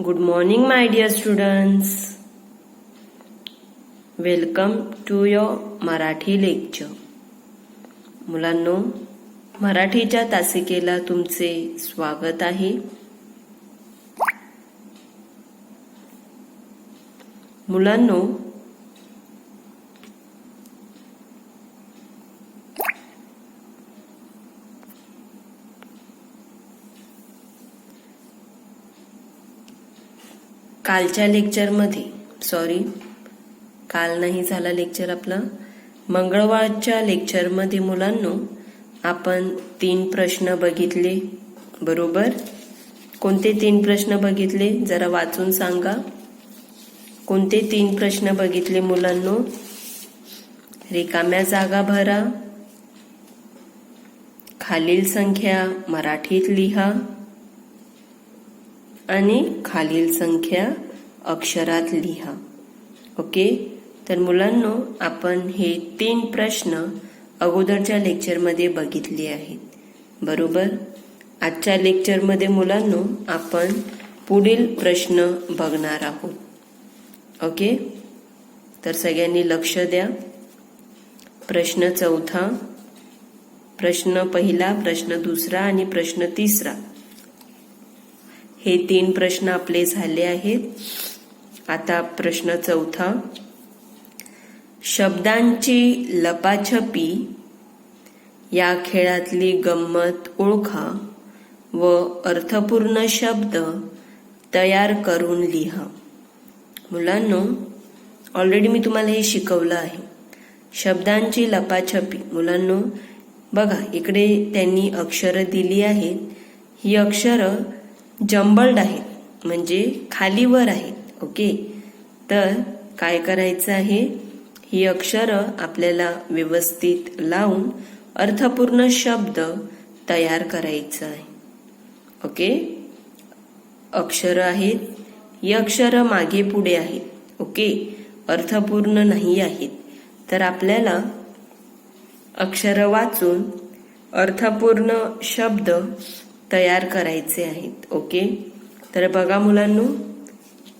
Good morning, my dear students. Welcome to your Marathi lecture. मुलांनो, मराठीच्या तासिकेला तुमचे स्वागत आहे. मुलांनो, कालच्या लेक्चरमध्ये काल नाही झाला लेक्चर आपला, मंगळवारच्या लेक्चरमध्ये मुलांनो आपण 3 प्रश्न बघितले. बरोबर? कोणते 3 प्रश्न बघितले जरा वाचून सांगा. कोणते 3 प्रश्न बघितले मुलांनो? रिकाम्या जागा भरा, खालील संख्या मराठीत लिहा आणि खालील संख्या अक्षरात लिहा. ओके, तर मुलांनो आपण हे 3 प्रश्न अगोदरच्या लेक्चरमध्ये बघितले आहेत. बरोबर? आजच्या लेक्चरमध्ये मुलांनो आपण पुढील प्रश्न बघणार आहोत. ओके, तर सगळ्यांनी लक्ष द्या. प्रश्न 4, प्रश्न 1, प्रश्न 2 आणि प्रश्न 3 हे 3 प्रश्न आपले झाले आहेत. आता प्रश्न 4, शब्दांची लपाछपी या खेळातली गंमत ओळखा व अर्थपूर्ण शब्द तयार करून लिहा. मुलांनो, ऑलरेडी मी तुम्हाला हे शिकवलं आहे. शब्दांची लपाछपी. मुलांनो बघा, इकडे त्यांनी अक्षरं दिली आहेत. ही अक्षरं जंबल्ड आहेत, म्हणजे खालीवर आहेत. ओके, तर काय करायचं आहे, ही अक्षरं आपल्याला व्यवस्थित लावून अर्थपूर्ण शब्द तयार करायचं आहे. ओके, अक्षरं आहेत, ही अक्षरं मागे पुढे आहेत. ओके, अर्थपूर्ण नाही आहेत. तर आपल्याला अक्षरं वाचून अर्थपूर्ण शब्द तयार करायचे आहेत. ओके, तर बघा मुलांनो,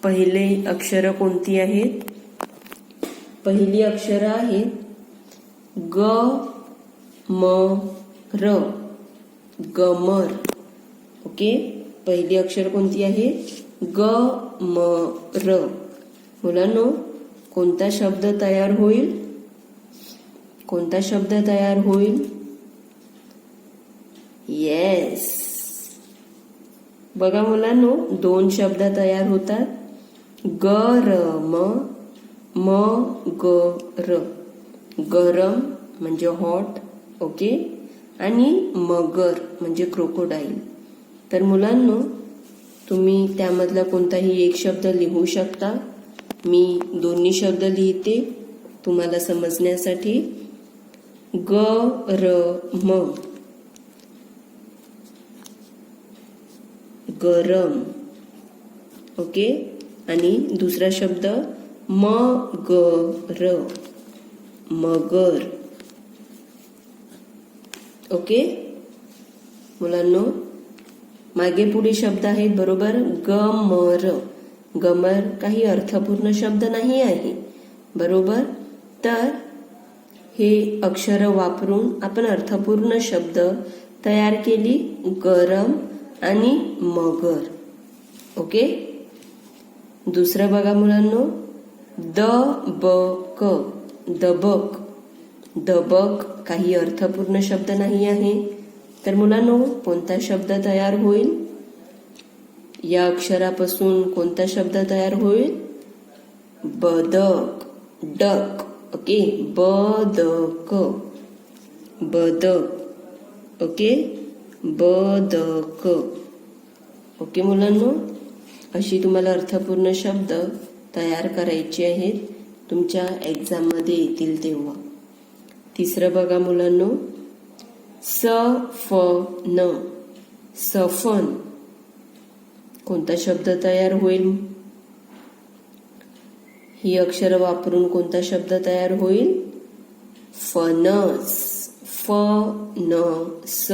पहिले अक्षरं कोणती आहेत? पहिली अक्षरं आहेत ग म र, गमर. ओके, पहिली अक्षर कोणती आहे? ग म र. मुलांनो, कोणता शब्द तयार होईल? कोणता शब्द तयार होईल? येस, बघा मुलांनो, 2 शब्द तयार होतात. गरम, मगर. गरम म्हणजे हॉट. ओके, आणि मगर म्हणजे क्रोकोडाईल. तर मुलांनो, तुम्ही त्यामधला कोणताही एक शब्द लिहू शकता. मी दोन्ही शब्द लिहिते तुम्हाला समजण्यासाठी. गरम, गरम. ओके, आणि दुसरा शब्द मगर, मगर. ओके मुलांनो, मागे पुढे शब्द आहेत. बरोबर? गमर, गमर काही अर्थपूर्ण शब्द नाही आहे. बरोबर? तर हे अक्षर वापरून आपण अर्थपूर्ण शब्द तयार केली. गरम आणि मगर. ओके, दुसरं बघा मुलांनो, दबक, दबक. दबक काही अर्थपूर्ण शब्द नाही आहे. तर मुलांनो, कोणता शब्द तयार होईल? या अक्षरापासून कोणता शब्द तयार होईल? बदक, डक. ओके, बदक, बदक. ओके, बदक. ओके मुलांनो, अशी तुम्हाला अर्थपूर्ण शब्द तयार करायचे आहेत. तुमच्या एक्झाममध्ये येतील तेव्हा. तिसरं बघा मुलांनो, सफन, सफन. कोणता शब्द तयार होईल? ही अक्षर वापरून कोणता शब्द तयार होईल? फणस, फणस,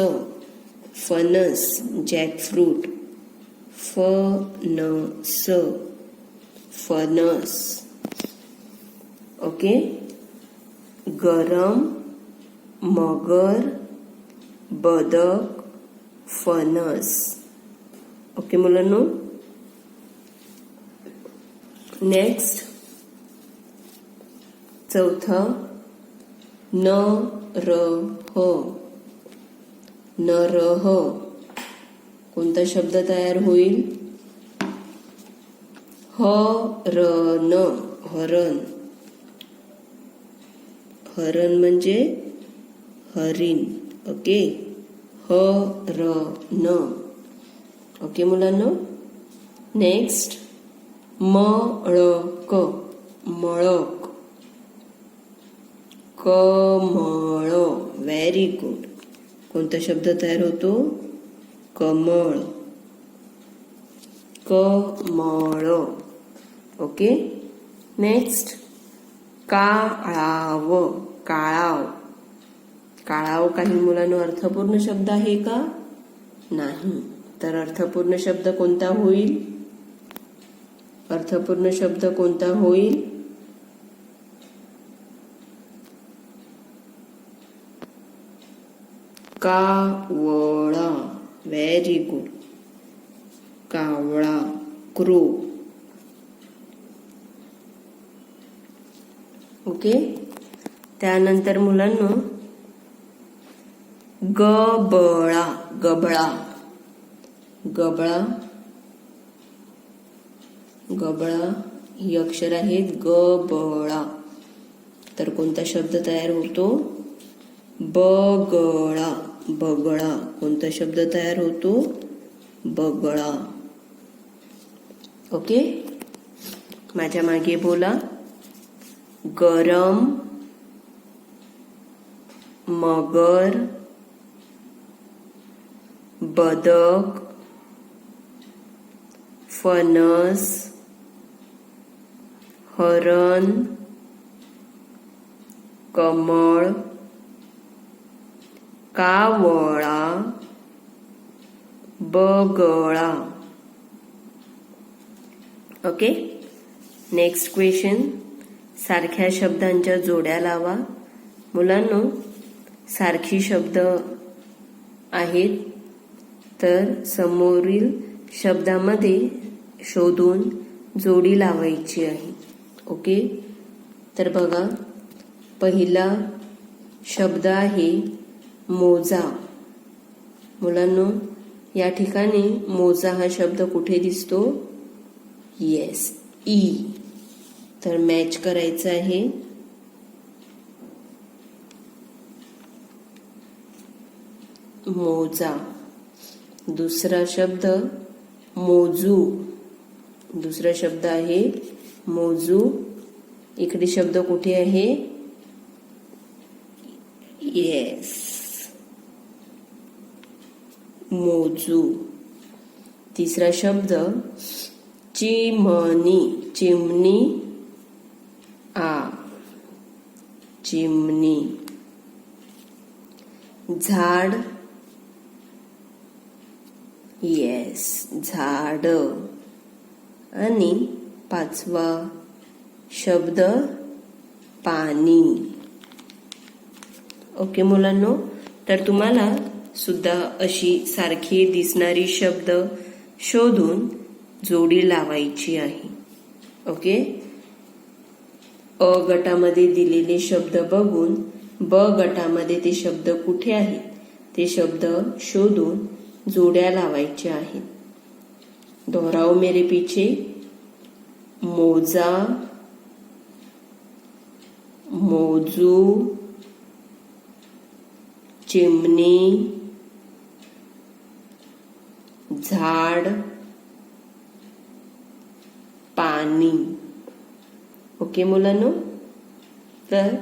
फणस. जॅकफ्रूट, फणस, फणस. ओके. गरम, मगर, बदक, फणस. ओके मुलांनो. नेक्स्ट चौथं नरह, नरह. कोणता शब्द तयार होईल? हरण, हरण. हरण म्हणजे हरिण. ओके. हरण. ओके मुलांनो. नेक्स्ट मळक, मळक. कमळ. Very good. कोणता शब्द तयार होतो? कमळ, कमळ. ओके. नेक्स्ट काळाव, काळाव. काळाव काही मुलांना अर्थपूर्ण शब्द आहे का? नाही. तर अर्थपूर्ण शब्द कोणता होईल? अर्थपूर्ण शब्द कोणता होईल? कावळा. Very good. कावळा, क्रो. ओके. त्यानंतर मुलांनो गबळा, गबळा. गबळा, गबळा ही अक्षर आहेत. गबळा. तर कोणता शब्द तयार होतो? बगळा, बगळा. कोणता शब्द तयार होतो? बगळा. ओके. माझ्या मागे बोला. गरम, मगर, बदक, फणस, हरण, कमळ, कावळा, बगळा. ओके. Next question. सारख्या शब्दांच्या जोड्या लावा. मुलांनो सारखी शब्द आहेत तर समोरील शब्दामध्ये शोधून जोडी लावायची आहे. ओके. तर बघा पहिला शब्द आहे मोजा. मुलांनो या ठिकाणी मोजा हा शब्द कुठे दिसतो? Yes, E. तर मॅच करायचं आहे. मोजा. दुसरा शब्द मोजू. दुसरा शब्द आहे मोजू. इकडे शब्द कुठे आहे? येस, मोजू. तिसरा शब्द चिमणी, चिमणी. चिमणी. झाड. येस, झाड. आणि पाचवा शब्द पाणी. ओके मुलांनो. तर तुम्हाला सुद्धा अशी सारखी दिसणारी शब्द शोधून जोडी लावायची आहे. ओके. अ गटामध्ये दिलेले शब्द बघून ब गटामध्ये ते शब्द कुठे आहेत ते शब्द शोधून जोड्या लावायच्या आहेत. दोहराओ मेरे पीछे. मोजा, मोजू, चिमणी, झाड, पाणी. ओके मुलांनो. तर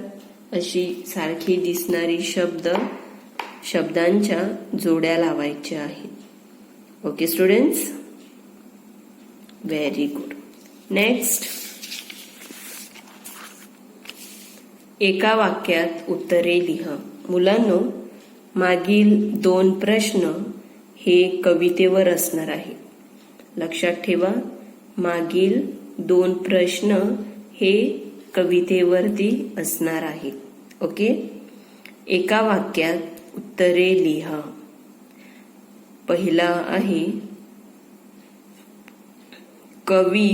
अशी सारखी दिसणारी शब्दांच्या जोड्या लावायच्या आहेत. Okay students, very good. Next, एका वाक्यात उत्तरे लिहा. मुलांनो मागील 2 प्रश्न हे कवितेवर असणार आहे लक्षात ठेवा, मागील 2 प्रश्न हे कवितेवरती असणार आहेत. ओके. एका वाक्यात उत्तरे लिहा. पहिला आहे, कवी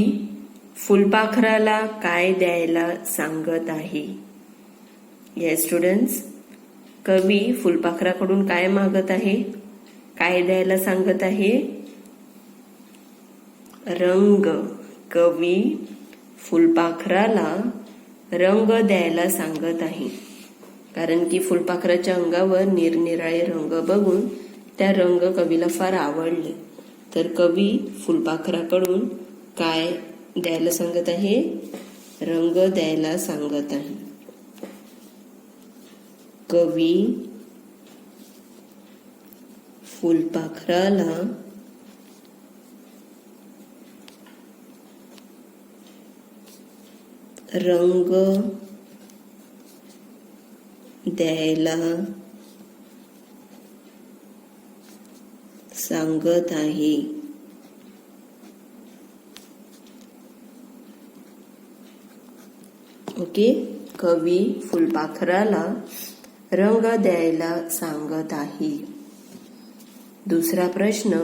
फुलपाखराला काय द्यायला सांगत आहे? येस स्टुडंट्स, कवी फुलपाखराकडून काय मागत आहे? काय द्यायला सांगत आहे? रंग. कवी फुलपाखराला रंग द्यायला सांगत आहे, कारण की फुलपाखराच्या अंगावर निरनिराळे रंग बघून त्या रंग कवीला फार आवडले. तर कवी फुलपाखराकडून काय द्यायला सांगत आहे? रंग द्यायला सांगत आहे. कवी फुलपाखराला रंग द्यायला सांगत आहे. ओके. कवी फुलपाखराला रंग द्यायला सांगत आहे. दुसरा प्रश्न,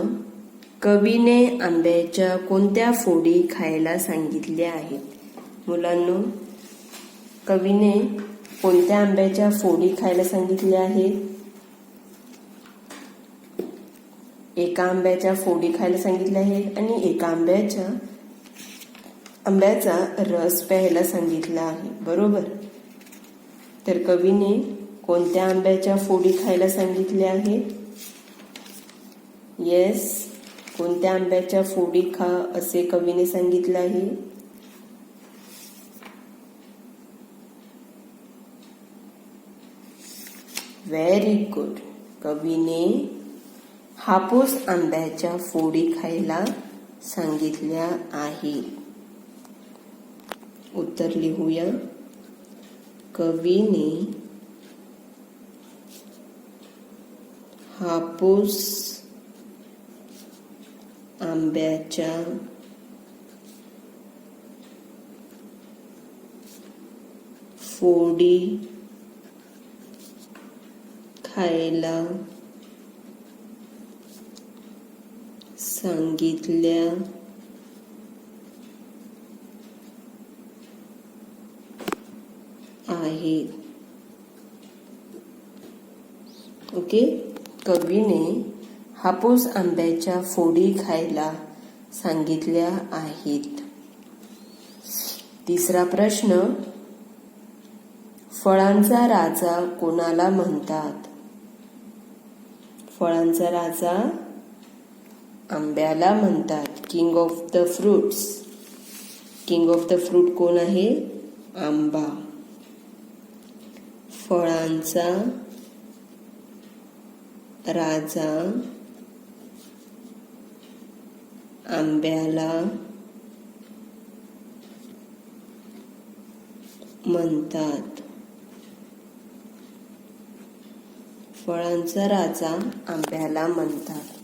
कवीने आंब्याच्या कोणत्या फोडी खायला सांगितल्या आहेत? मुलांनो, कवीने कोणत्या आंब्याच्या फोडी खायला सांगितल्या आहेत? एका आंब्याच्या फोडी खायला सांगितल्या आहेत आणि एका आंब्याचा रस प्यायला सांगितला आहे. बरोबर. तर कवीने कोणत्या आंब्याच्या फोडी खायला सांगितल्या आहेत? येस, कोणत्या आंब्याच्या फोडी खा असे कवीने सांगितले आहे? Very good. कवीने हापूस आंब्याच्या फोडी खायला सांगितल्या आहेत. उत्तर लिहूया. कवीने हापूस आंब्याच्या फोडी खायला सांगितल्या आहेत. ओके. कवीने हापूस आंब्याच्या फोडी खायला सांगितल्या आहेत. तिसरा प्रश्न, फळांचा राजा कोणाला म्हणतात? फळांचा राजा आंब्याला म्हणतात. King of the fruits. King of the fruit कोण आहे? आंबा. फळांचा राजा आंब्याला म्हणतात. फळांचा राजा आंब्याला म्हणतात.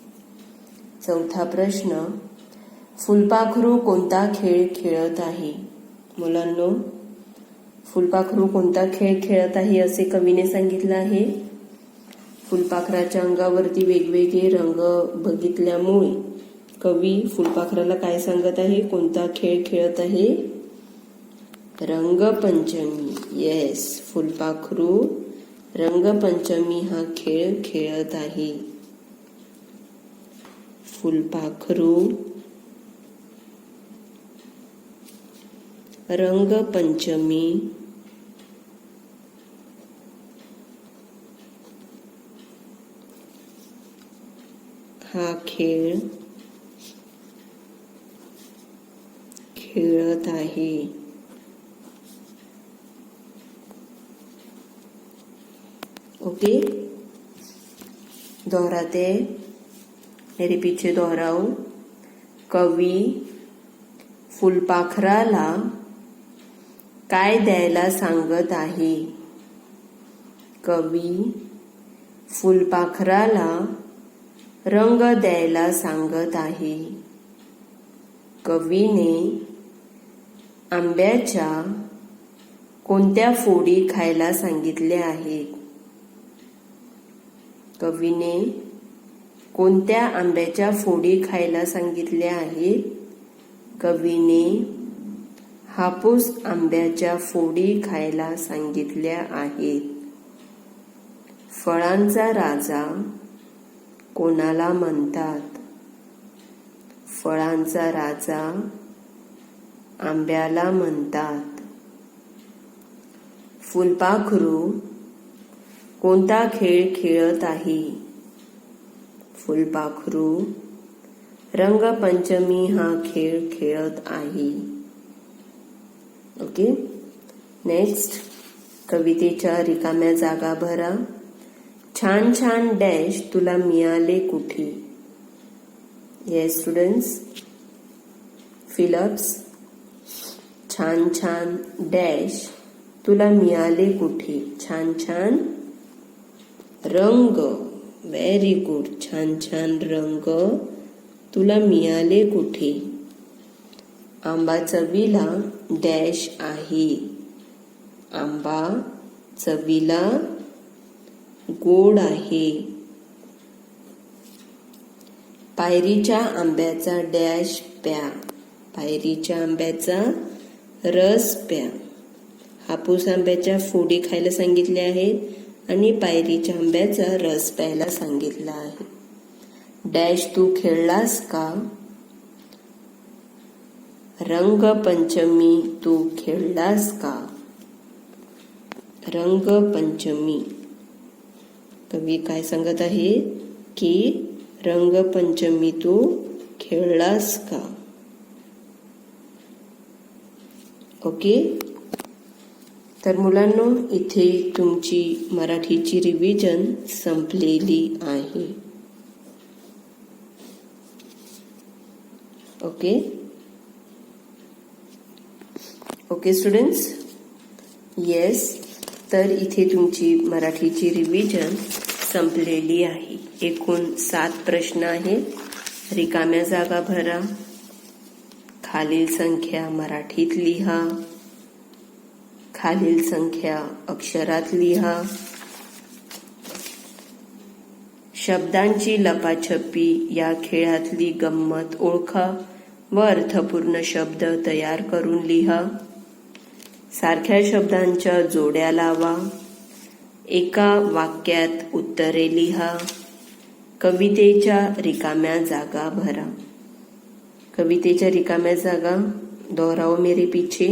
चौथा प्रश्न, फुलपाखरू कोणता खेळ खेळत आहे? मुलांनो, फुलपाखरू कोणता खेळ खेळत आहे असे कवीने सांगितले आहे? फुलपाखराच्या अंगावरती वेगवेगळे रंग बघितल्यामुळे कवी फुलपाखराला काय सांगत आहे? कोणता खेळ खेळत आहे? रंगपंचमी. येस, फुलपाखरू रंगपंचमी हा खेळ खेळत आहे. फुलपाखरू रंगपंचमी हा खेळ खेळत आहे. ओके, दोहराते, मेरे पीछे दोहराओ. कवी फुलपाखराला काय द्यायला सांगत आहे? कवी फुलपाखराला रंग द्यायला सांगत आहे. कवीने आंब्याच्या कोणत्या फोडी खायला सांगितल्या आहेत? कवीने कोणत्या आंब्याच्या फोडी खायला सांगितल्या आहेत? कवीने हापूस आंब्याच्या फोडी खायला सांगितल्या आहेत. फळांचा राजा कोणाला म्हणतात? फळांचा राजा आंब्याला म्हणतात. फुलपाखरू कोणता खेळ खेळत आहे? फुलपाखरू रंगपंचमी हा खेळ खेळत आहे. ओके, नेक्स्ट, कवितेच्या रिकाम्या जागा भरा. छान छान डॅश तुला मिळाले कुठे? Yes students, fill-ups. छान छान डॅश तुला मिळाले कुठे? छान छान रंग. Very good. छान छान रंग तुला मिळाले कुठे? आंबा चवीला डॅश आहे. आंबा चवीला गोड आहे. पायरीच्या आंब्याचा डॅश प्या. पायरीच्या आंब्याचा रस प्या. हापूस आंब्याच्या फोडी खायला सांगितल्या आहेत आणि पायरीच्या आंब्याचा रस प्यायला सांगितला आहे. डॅश तू खेळलास का? रंगपंचमी तू खेळलास का? रंगपंचमी. कवी काय सांगत आहे की रंगपंचमी तू खेळलास का? ओके, तर मुलांनो, इथे तुमची मराठीची रिव्हिजन संपलेली आहे. ओके ओके स्टुडंट्स, येस, तर इथे तुमची मराठीची रिव्हिजन संपलेली आहे. एकूण 7 प्रश्न आहेत. रिकाम्या जागा भरा. खालील संख्या मराठीत लिहा. खालील संख्या अक्षरात लिहा. शब्दांची लपाछपी या खेळातली गंमत ओळखा व अर्थपूर्ण शब्द तयार करून लिहा. सारख्या शब्दांच्या जोड्या लावा. एका वाक्यात उत्तरे लिहा. कवितेच्या रिकाम्या जागा भरा. कवितेच्या रिकाम्या जागा दोहराओ मेरे पीछे.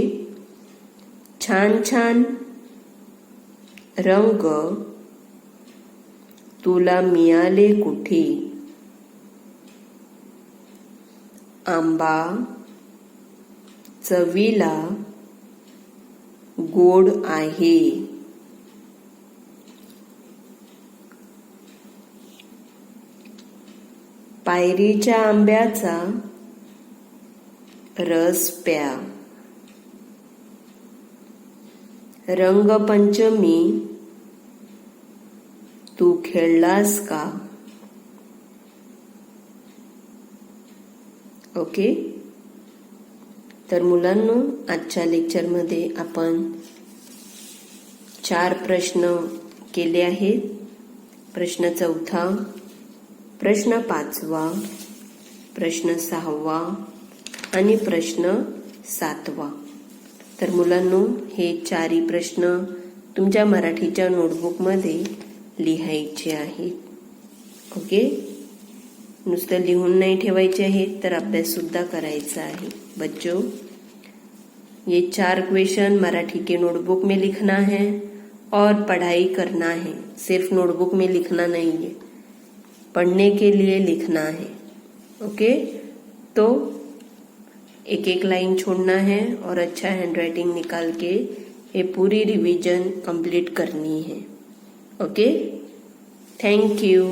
छान छान रंग तुला मिळाले कुठे? आंबा चवीला गोड आहे. पायरीच्या आंब्याचा रस प्या. रंगपंचमी तू खेळलास का? ओके, तर मुलांनो, आजच्या लेक्चरमध्ये आपण 4 प्रश्न केले आहेत. प्रश्न 4, प्रश्न 5, प्रश्न 6 आणि प्रश्न 7. तर मुलांनो, हे 4ही प्रश्न तुमच्या मराठीच्या नोटबुकमध्ये लिहायचे आहेत. ओके, नुसतं लिहून नहीं ठेवायचे आहेत, तर अभ्यास सुद्धा करायचा है. बच्चों, ये 4 क्वेश्चन मराठी के नोटबुक में लिखना है और पढ़ाई करना है. सिर्फ नोटबुक में लिखना नहीं है, पढ़ने के लिए लिखना है. ओके, तो एक एक लाइन छोड़ना है और अच्छा हैंडराइटिंग निकाल के ये पूरी रिवीजन कंप्लीट करनी है. Okay, thank you.